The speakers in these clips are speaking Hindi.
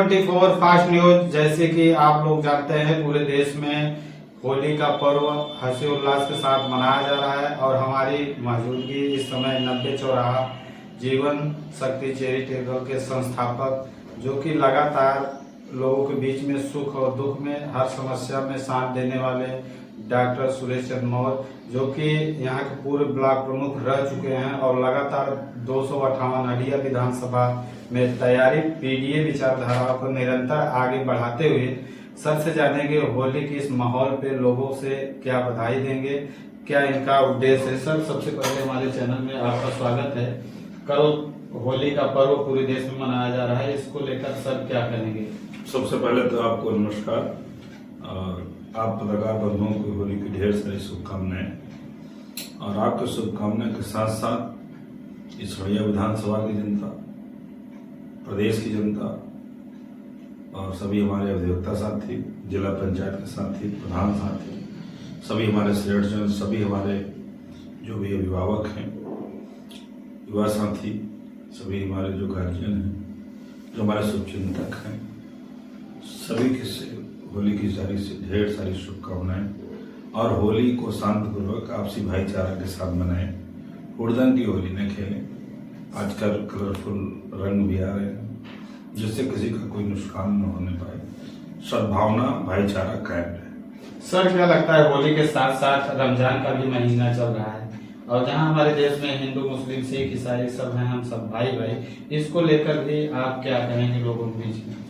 24 फास्ट न्यूज। जैसे कि आप लोग जानते हैं, पूरे देश में होली का पर्व हर्षोल्लास उल्लास के साथ मनाया जा रहा है और हमारी मौजूदगी इस समय 90 चौराहा जीवन शक्ति चैरिटेबल के संस्थापक, जो कि लगातार लोगों के बीच में सुख और दुख में हर समस्या में साथ देने वाले डॉक्टर सुरेश चंद्र मौर्य, जो कि यहाँ के पूर्व ब्लॉक प्रमुख रह चुके हैं और लगातार 258 हंडिया विधानसभा में तैयारी पीडीए विचारधारा को निरंतर आगे बढ़ाते हुए सर से जानेंगे होली के इस माहौल पे लोगों से क्या बधाई देंगे, क्या इनका उद्देश्य है। सर, सबसे पहले हमारे चैनल में आपका स्वागत है। कल होली का पर्व पूरे देश में मनाया जा रहा है, इसको लेकर सर क्या कहेंगे? सबसे पहले तो आपको नमस्कार और आप पत्रकार बंधुओं को होली की ढेर सारी शुभकामनाएं। और आपके शुभकामनाएं के साथ साथ इस हड़िया विधानसभा की जनता, प्रदेश की जनता और सभी हमारे अधिवक्ता साथी, जिला पंचायत के साथी, प्रधान साथी, सभी हमारे सदस्य, सभी हमारे जो भी अभिभावक हैं, युवा साथी, सभी हमारे जो गार्जियन हैं, जो हमारे शुभचिंतक हैं, सभी के से होली की ढेर सारी शुभकामनाएं। और होली को शांतिपूर्वक आपसी भाईचारा के साथ मनाएं। हुड़दंग की होली न खेलें। आजकल कलरफुल रंग भी आ रहे हैं, जिससे किसी का कोई नुकसान न होने पाए। सद्भावना, भाईचारा कायम रहे। सर, क्या लगता है होली के साथ साथ रमजान का भी महीना चल रहा है और जहां हमारे देश में हिंदू, मुस्लिम, सिख, ईसाई सब हैं, हम सब भाई भाई, इसको लेकर भी आप क्या कहेंगे लोगों के बीच में?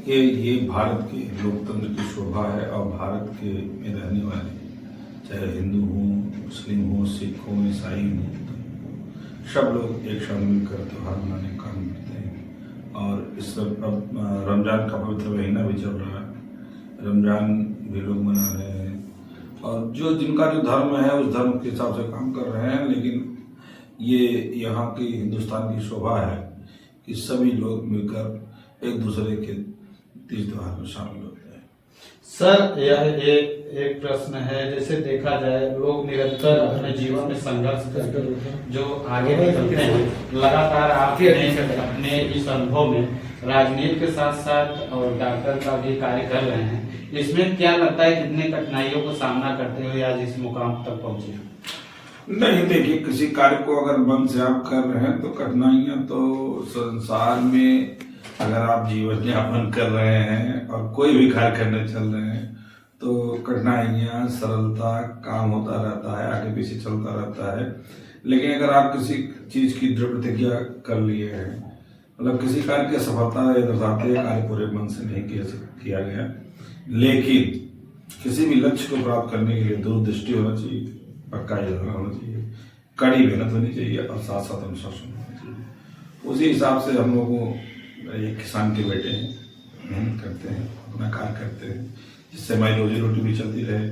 ये भारत के लोकतंत्र की शोभा है और भारत के में रहने वाले, चाहे हिंदू हो, मुस्लिम हो, सिख हो, ईसाई हो, सब लोग एक साथ मिलकर त्योहार मनाने का काम करते हैं। और इस रमजान का पवित्र महीना भी चल रहा है। रमजान भी लोग मना रहे हैं और जिनका जो धर्म है उस धर्म के हिसाब से काम कर रहे हैं। लेकिन ये यहाँ की हिंदुस्तान की शोभा है कि सभी लोग मिलकर एक दूसरे के तीज त्योहार में शामिल होते हैं। सर, यह एक प्रश्न है। जैसे देखा जाए, लोग निरंतर अपने जीवन में संघर्ष करके जो आगे निकलते हैं, लगातार आपने अपने इस अनुभव में राजनीति के साथ साथ और डॉक्टर का भी कार्य कर रहे हैं, इसमें क्या लगता है कितने कठिनाइयों को सामना करते हुए आज इस मुकाम तक पहुंचे? नहीं, देखिए, किसी कार्य को अगर मन से आप कर रहे हैं तो कठिनाइयां तो संसार में, अगर आप जीवन यापन कर रहे हैं और कोई भी कार्य करने चल रहे हैं तो कठिनाइयां, सरलता, काम होता रहता है, आगे पीछे चलता रहता है। लेकिन अगर आप किसी चीज की दृढ़ प्रतिज्ञा कर लिए हैं, मतलब किसी कार्य की सफलता ये दर्शाती है कार्य पूरे मन से नहीं किया गया, लेकिन किसी भी लक्ष्य को प्राप्त करने के लिए दूरदृष्टि होना चाहिए, पक्का इरादा होना चाहिए, कड़ी मेहनत होनी चाहिए और साथ साथ अनुशासन होना चाहिए। उसी हिसाब से हम लोगों, एक किसान के बेटे हैं, मेहनत करते हैं, अपना कार्य करते हैं, जिससे हमारी रोजी रोटी भी चलती रहे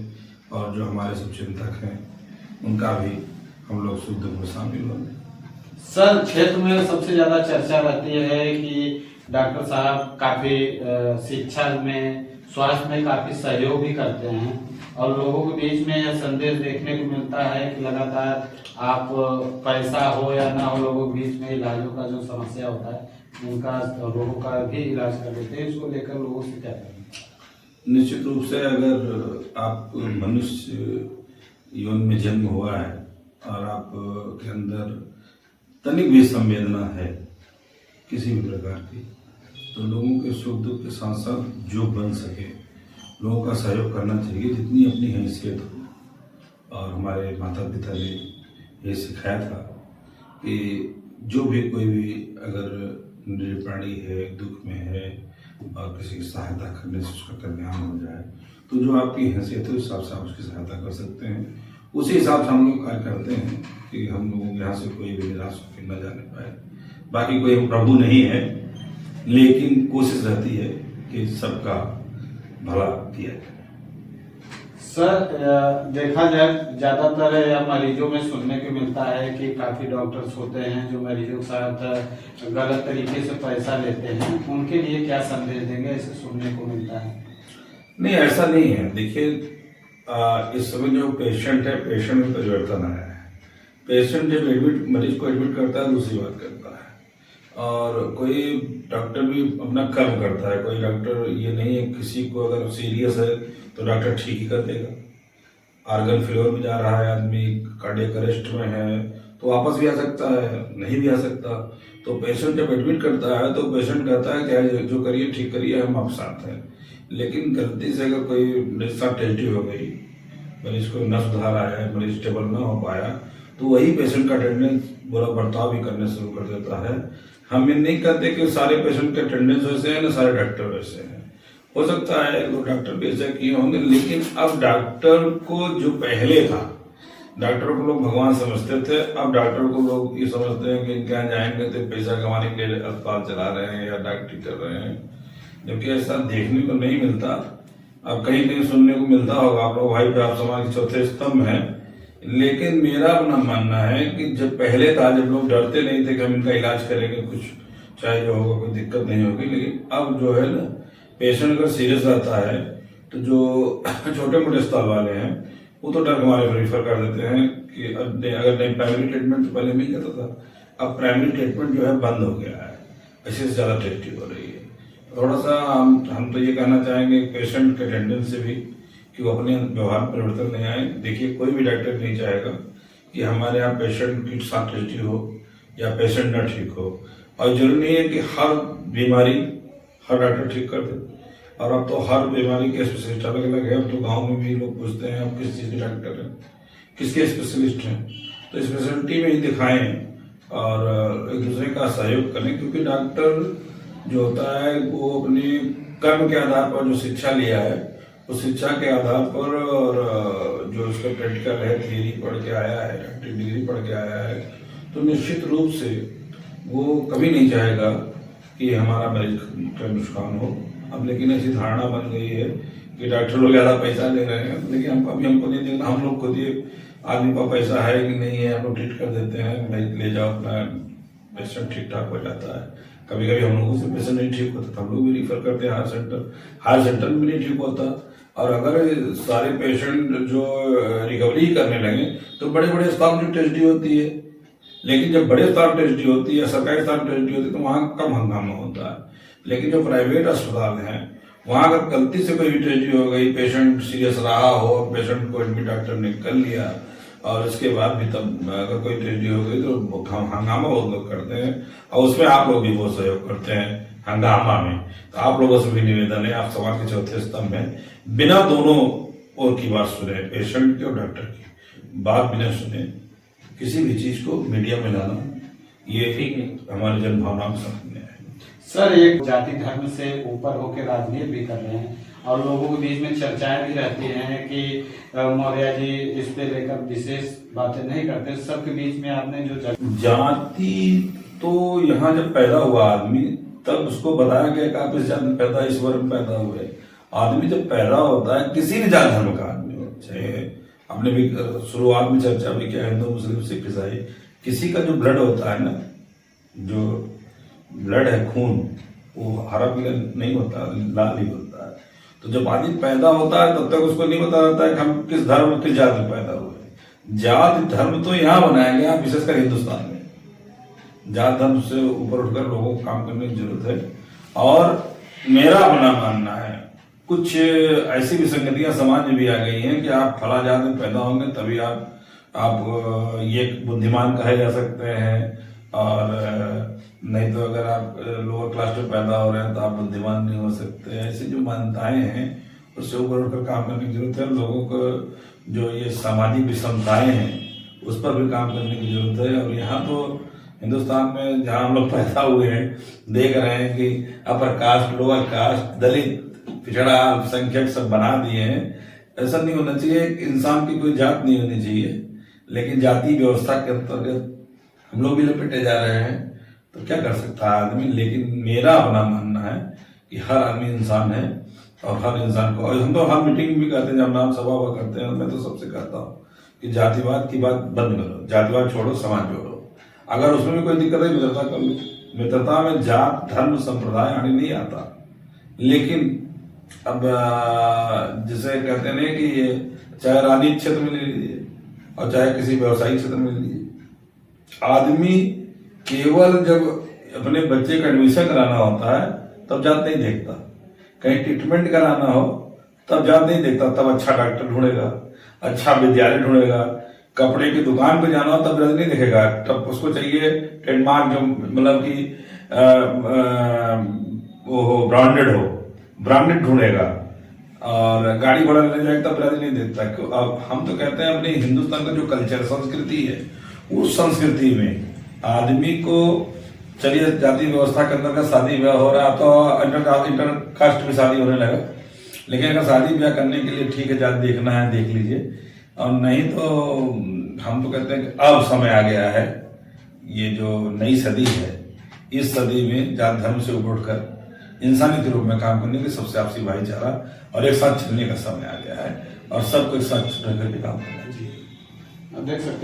और जो हमारे शुभचिंतक हैं उनका भी हम लोग सुख दुख में शामिल होंगे। सर, क्षेत्र में सबसे ज्यादा चर्चा रहती है कि डॉक्टर साहब काफी शिक्षा में, स्वास्थ्य में काफी सहयोग भी करते हैं और लोगों के बीच में यह संदेश देखने को मिलता है कि लगातार आप पैसा हो या ना हो, लोगों के बीच में इलाजों का जो समस्या होता है उनका, लोगों का भी इलाज कर देते हैं। इसको लेकर लोगों से क्या करें? निश्चित रूप से अगर आप मनुष्य यौन में जन्म हुआ है और आप के अंदर तनिक भी संवेदना है किसी भी प्रकार की, तो लोगों के सुख दुख के साथ साथ जो बन सके लोगों का सहयोग करना चाहिए, जितनी अपनी हैसियत हो। और हमारे माता पिता ने ये सिखाया था कि जो भी कोई भी अगर प्राणी है, दुख में है और किसी की सहायता करने से उसका कल्याण हो जाए, तो जो आपकी हैसियत है उस हिसाब से आप उसकी सहायता कर सकते हैं। उसी हिसाब से हम लोग कार्य करते हैं कि हम लोगों के यहाँ से कोई भी निराश होकर न जाने पाए। बाकी कोई हम प्रभु नहीं है, लेकिन कोशिश रहती है कि सबका भला किया जाए। सर, देखा जाए ज्यादातर या मरीजों में सुनने को मिलता है कि काफी डॉक्टर्स होते हैं जो मरीजों के साथ गलत तरीके से पैसा लेते हैं, उनके लिए क्या संदेश देंगे? ऐसे सुनने को मिलता है। नहीं, ऐसा नहीं है। देखिए, इस समय जो पेशेंट है, पेशेंट में परिवर्तन आया है। पेशेंट जब मरीज को एडमिट करता है दूसरी बात करता है, और कोई डॉक्टर भी अपना कर्म करता है। कोई डॉक्टर ये नहीं है किसी को अगर सीरियस है तो डॉक्टर ठीक ही कर देगा। ऑर्गन फेलियर में जा रहा है आदमी, कार्डियक अरेस्ट में है, तो वापस भी आ सकता है, नहीं भी आ सकता। तो पेशेंट जब एडमिट करता है तो पेशेंट कहता है कि जो करिए ठीक करिए, हम आप साथ हैं। लेकिन गलती से अगर कोई मरीज साथ ट्रेजेडी हो गई, मरीज को नस सुधार आया, मरीज स्टेबल ना हो पाया, तो वही पेशेंट का अटेंडेंस बुरा बर्ताव भी करने शुरू कर देता है। हम ये नहीं कहते कि सारे पेशेंट के अटेंडेंस वैसे हैं ना सारे डॉक्टर वैसे हैं। हो सकता है वो डॉक्टर भी ऐसे किए होंगे, लेकिन अब डॉक्टर को जो पहले था, डॉक्टर को लोग भगवान समझते थे, अब डॉक्टर को लोग ये समझते हैं कि क्या जाएंगे तो पैसा कमाने के लिए अस्पताल चला रहे हैं या डॉक्टरी कर रहे हैं, जबकि ऐसा देखने को नहीं मिलता। अब कहीं कहीं सुनने को मिलता होगा आप लोग, भाई आप समाज के चौथे स्तंभ हैं, लेकिन मेरा अपना मानना है कि जब पहले था, जब लोग डरते नहीं थे कि हम इनका इलाज करेंगे, कुछ चाहे जो होगा कोई दिक्कत नहीं होगी, लेकिन अब जो है ना, पेशेंट अगर सीरियस रहता है तो जो छोटे मोटे अस्पताल वाले हैं वो तो डर हमारे रेफर कर देते हैं कि अगर नहीं प्राइमरी ट्रीटमेंट तो पहले मिल जाता था, अब प्राइमरी ट्रीटमेंट जो है बंद हो गया है, ऐसे से ज़्यादा टेस्टिंग हो रही है। थोड़ा सा हम तो ये कहना चाहेंगे पेशेंट के अटेंडेंस से भी कि वो अपने व्यवहार में परिवर्तन नहीं आए। देखिए कोई भी डॉक्टर नहीं चाहेगा कि हमारे यहाँ पेशेंट की साथ टेस्टी हो या पेशेंट न ठीक हो, और जरूरी नहीं है कि हर बीमारी हर डॉक्टर ठीक कर दे। और अब तो हर बीमारी के स्पेशलिस्ट अलग अलग है। अब तो गांव में भी लोग पूछते हैं अब किस चीज़ के डॉक्टर हैं, किसके स्पेशलिस्ट हैं, तो स्पेशलिटी में ही दिखाएं और एक दूसरे का सहयोग करें, क्योंकि डॉक्टर जो होता है वो अपने कर्म के आधार पर जो शिक्षा लिया है उस शिक्षा के आधार पर, और जो उसका प्रैक्टिकल है, थियरी पढ़ के आया है, डॉक्टरी डिग्री पढ़ के आया है, तो निश्चित रूप से वो कभी नहीं चाहेगा कि हमारा मरीज का नुकसान हो। अब लेकिन ऐसी धारणा बन गई है कि डॉक्टर लोग ज़्यादा पैसा ले रहे हैं, लेकिन हमको नहीं देखना, हम लोग खुद ये आदमी का पैसा है कि नहीं है, हम लोग ट्रीट कर देते हैं, भाई ले जाओ अपना, पेशेंट ठीक ठाक हो जाता है। कभी कभी हम लोगों से पेशेंट नहीं ठीक होता तो हम लोग भी रिफर करते हैं हायर सेंटर में नहीं ठीक होता। और अगर सारे पेशेंट जो रिकवरी करने लगे तो बड़े बड़े अस्पताल में टेस्टी होती है, लेकिन जब बड़े अस्पताल टेस्टी होती है, सरकारी अस्पताल टेस्टी होती है, तो वहाँ कम हंगामा होता है। लेकिन जो प्राइवेट अस्पताल हैं वहाँ अगर गलती से कोई भी ट्रेजेडी हो गई, पेशेंट सीरियस रहा हो, पेशेंट को एडमिट डॉक्टर ने कर लिया और उसके बाद भी तब अगर कोई ट्रेजेडी हो गई तो हंगामा बहुत लोग करते हैं, और उसमें आप लोग भी बहुत सहयोग करते हैं हंगामा में। तो आप लोगों से भी निवेदन है, आप समाज के चौथे स्तंभ हैं, बिना दोनों ओर की बात सुने, पेशेंट की और डॉक्टर की बात बिना सुने किसी भी चीज को मीडिया में लाना, ये हमारी जन भावनाओं के सामने है। सर, एक जाति धर्म से ऊपर होकर राजनीति भी कर रहे हैं और लोगों के बीच में चर्चाएं भी रहती हैं कि मौर्य जी इस पे लेकर विशेष बातें नहीं करते। सबके बीच में आपने जो जाति, तो यहाँ जब पैदा हुआ आदमी तब उसको बताया गया कि आप इस जाति में पैदा, इस वर्ग में पैदा हुए। आदमी जब पैदा होता है, किसी भी जाति धर्म का आदमी हो, चाहे हमने भी शुरुआत में चर्चा भी किया, हिंदू मुस्लिम सिख ईसाई, किसी का जो ब्लड होता है ना, जो ब्लड है, खून, वो हरा पीला नहीं होता, लाल ही होता है। तो जब आदमी पैदा होता है तब तक उसको नहीं पता रहता है कि हम किस धर्म किस जाति में पैदा हुए। जाति धर्म तो यहाँ बनाया गया, विशेषकर हिंदुस्तान में जाति धर्म से ऊपर उठकर लोगों को काम करने की जरूरत है। और मेरा अपना मानना है, कुछ ऐसी विसंगतियां समाज में भी आ गई हैं कि आप फला जाति में पैदा होंगे तभी आप ये बुद्धिमान कहे जा सकते हैं, और नहीं तो अगर आप लोअर क्लास में पैदा हो रहे हैं तो आप बुद्धिमान नहीं हो सकते। ऐसी जो मान्यताएं हैं उससे ऊपर उठकर काम करने की जरूरत है। लोगों को जो ये सामाजिक विषमताएं हैं उस पर भी काम करने की जरूरत है। और यहाँ तो हिंदुस्तान में जहाँ हम लोग पैदा हुए हैं, देख रहे हैं कि अपर कास्ट, लोअर कास्ट, दलित, पिछड़ा, अल्पसंख्यक सब बना दिए हैं। ऐसा नहीं होना चाहिए। इंसान की कोई जात नहीं होनी चाहिए, लेकिन जाति व्यवस्था के अंतर्गत हम लोग भी लपेटे जा रहे हैं, तो क्या कर सकता है आदमी। लेकिन मेरा अपना मानना है कि हर आदमी इंसान है, और हर इंसान को, और हम तो हर मीटिंग भी कहते हैं, जब नाम सभा हुआ करते हैं, मैं तो सबसे कहता हूँ कि जातिवाद की बात बंद करो, जातिवाद छोड़ो, समाज जोड़ो। अगर उसमें भी कोई दिक्कत है, मित्रता कर लो। मित्रता में जात धर्म संप्रदाय आने नहीं आता। लेकिन अब जिसे कहते हैं कि चाहे राजनीतिक क्षेत्र में ले लीजिए और चाहे किसी व्यवसायिक क्षेत्र में ले लीजिए, आदमी केवल जब अपने बच्चे का एडमिशन कराना होता है तब जात नहीं देखता, कहीं ट्रीटमेंट कराना हो तब जात नहीं देखता, तब अच्छा डॉक्टर ढूंढेगा, अच्छा विद्यालय ढूंढेगा। कपड़े की दुकान पे जाना हो तब जात नहीं देखेगा, तब उसको चाहिए ट्रेडमार्क, जो मतलब कि वो ब्रांडेड ढूंढेगा। और गाड़ी घोड़ा लेने जाएगा तब ब्रांड नहीं देखता। अब हम तो कहते हैं अपने हिंदुस्तान का जो कल्चर संस्कृति है, उस संस्कृति में आदमी को, चलिए जाति व्यवस्था के अंदर का शादी ब्याह हो रहा तो इंटर कास्ट में शादी होने लगा, लेकिन अगर शादी ब्याह करने के लिए ठीक है जात देखना है देख लीजिए, और नहीं तो हम तो कहते हैं कि अब समय आ गया है, ये जो नई सदी है, इस सदी में जात धर्म से उठकर इंसानी के रूप में काम करने के, सबसे आपसी भाईचारा और एक साथ चलने का समय आ गया है, और सबको एक साथ रह करके काम करना चाहिए। देख सकते